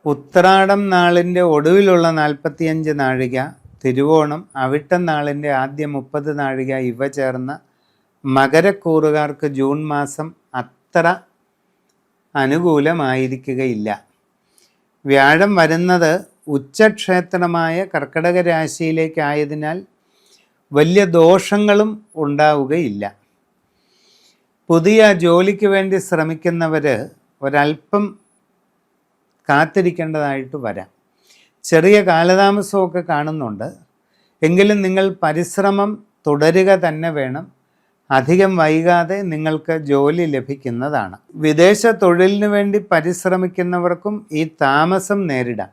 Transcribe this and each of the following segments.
ഉത്രാടം നാളിൻ്റെ ഒടുവിലുള്ള 45 നാഴിക, തിരുവോണം, അവിട്ടം നാളിൻ്റെ ആദ്യ 30 നാഴിക ഇവ ചേർന്ന മകരക്കൂറുകാർക്ക് ജൂൺ മാസം അത്ര അനുകൂലമായിരിക്കുകയില്ല. വ്യാഴം വരുന്നത് ഉച്ചക്ഷേത്രമായ കർക്കടക രാശിയിലേക്കായതിനാൽ വലിയ ദോഷങ്ങളും ഉണ്ടാവുകയില്ല. പുതിയ ജോലിക്ക് വേണ്ടി ശ്രമിക്കുന്നവർ ഒരല്പം കാത്തിരിക്കേണ്ടതായിട്ട് വരാം. ചെറിയ കാലതാമസമൊക്കെ കാണുന്നുണ്ട്. എങ്കിലും നിങ്ങൾ പരിശ്രമം തുടരുക തന്നെ വേണം. അധികം വൈകാതെ നിങ്ങൾക്ക് ജോലി ലഭിക്കുന്നതാണ്. വിദേശ തൊഴിലിനു വേണ്ടി പരിശ്രമിക്കുന്നവർക്കും ഈ താമസം നേരിടാം.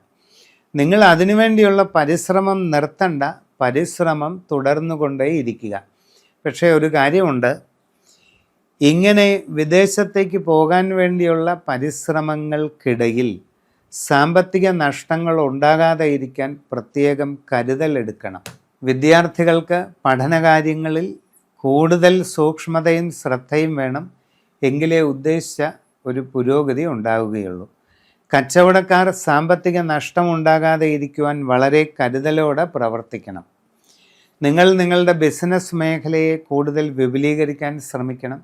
നിങ്ങൾ അതിനുവേണ്ടിയുള്ള പരിശ്രമം നിർത്തണ്ട, പരിശ്രമം തുടർന്നുകൊണ്ടേയിരിക്കുക. പക്ഷേ ഒരു കാര്യമുണ്ട്, ഇങ്ങനെ വിദേശത്തേക്ക് പോകാൻ വേണ്ടിയുള്ള പരിശ്രമങ്ങൾക്കിടയിൽ സാമ്പത്തിക നഷ്ടങ്ങൾ ഉണ്ടാകാതെ ഇരിക്കാൻ പ്രത്യേകം കരുതലെടുക്കണം. വിദ്യാർത്ഥികൾക്ക് പഠനകാര്യങ്ങളിൽ കൂടുതൽ സൂക്ഷ്മതയും ശ്രദ്ധയും വേണം. എങ്കിലേ ഉദ്ദേശിച്ച ഒരു പുരോഗതി ഉണ്ടാവുകയുള്ളൂ. കച്ചവടക്കാർ സാമ്പത്തിക നഷ്ടം ഉണ്ടാകാതെ ഇരിക്കുവാൻ വളരെ കരുതലോടെ പ്രവർത്തിക്കണം. നിങ്ങൾ നിങ്ങളുടെ ബിസിനസ് മേഖലയെ കൂടുതൽ വിപുലീകരിക്കാൻ ശ്രമിക്കണം.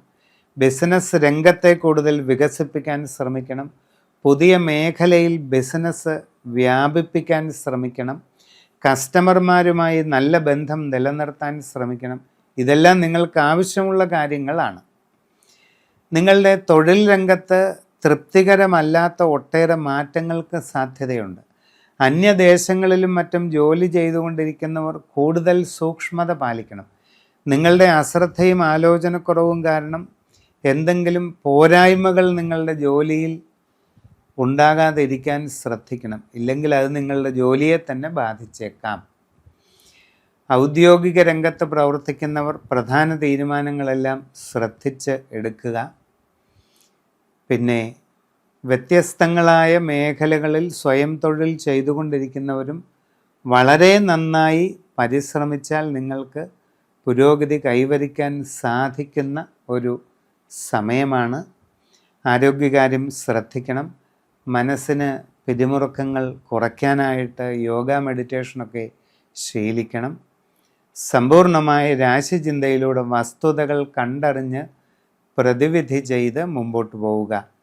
ബിസിനസ് രംഗത്തെ കൂടുതൽ വികസിപ്പിക്കാൻ ശ്രമിക്കണം. പുതിയ മേഖലയിൽ ബിസിനസ് വ്യാപിപ്പിക്കാൻ ശ്രമിക്കണം. കസ്റ്റമർമാരുമായി നല്ല ബന്ധം നിലനിർത്താൻ ശ്രമിക്കണം. ഇതെല്ലാം നിങ്ങൾക്ക് ആവശ്യമുള്ള കാര്യങ്ങളാണ്. നിങ്ങളുടെ തൊഴിൽ രംഗത്ത് തൃപ്തികരമല്ലാത്ത ഒട്ടേറെ മാറ്റങ്ങൾക്ക് സാധ്യതയുണ്ട്. അന്യദേശങ്ങളിലും മറ്റും ജോലി ചെയ്തുകൊണ്ടിരിക്കുന്നവർ കൂടുതൽ സൂക്ഷ്മത പാലിക്കണം. നിങ്ങളുടെ അശ്രദ്ധയും ആലോചനക്കുറവും കാരണം എന്തെങ്കിലും പോരായ്മകൾ നിങ്ങളുടെ ജോലിയിൽ ഉണ്ടാകാതിരിക്കാൻ ശ്രദ്ധിക്കണം. ഇല്ലെങ്കിൽ അത് നിങ്ങളുടെ ജോലിയെ തന്നെ ബാധിച്ചേക്കാം. ഔദ്യോഗിക രംഗത്ത് പ്രവർത്തിക്കുന്നവർ പ്രധാന തീരുമാനങ്ങളെല്ലാം ശ്രദ്ധിച്ച് എടുക്കുക. പിന്നെ വ്യത്യസ്തങ്ങളായ മേഖലകളിൽ സ്വയം തൊഴിൽ ചെയ്തുകൊണ്ടിരിക്കുന്നവരും വളരെ നന്നായി പരിശ്രമിച്ചാൽ നിങ്ങൾക്ക് പുരോഗതി കൈവരിക്കാൻ സാധിക്കുന്ന ഒരു സമയമാണ്. ആരോഗ്യകാര്യം ശ്രദ്ധിക്കണം. മനസ്സിന് പിരിമുറുക്കങ്ങൾ കുറയ്ക്കാനായിട്ട് യോഗ, മെഡിറ്റേഷനൊക്കെ ശീലിക്കണം. സമ്പൂർണമായ രാശിചിന്തയിലൂടെ വസ്തുതകൾ കണ്ടറിഞ്ഞ് പ്രതിവിധി ചെയ്ത് മുമ്പോട്ട് പോവുക.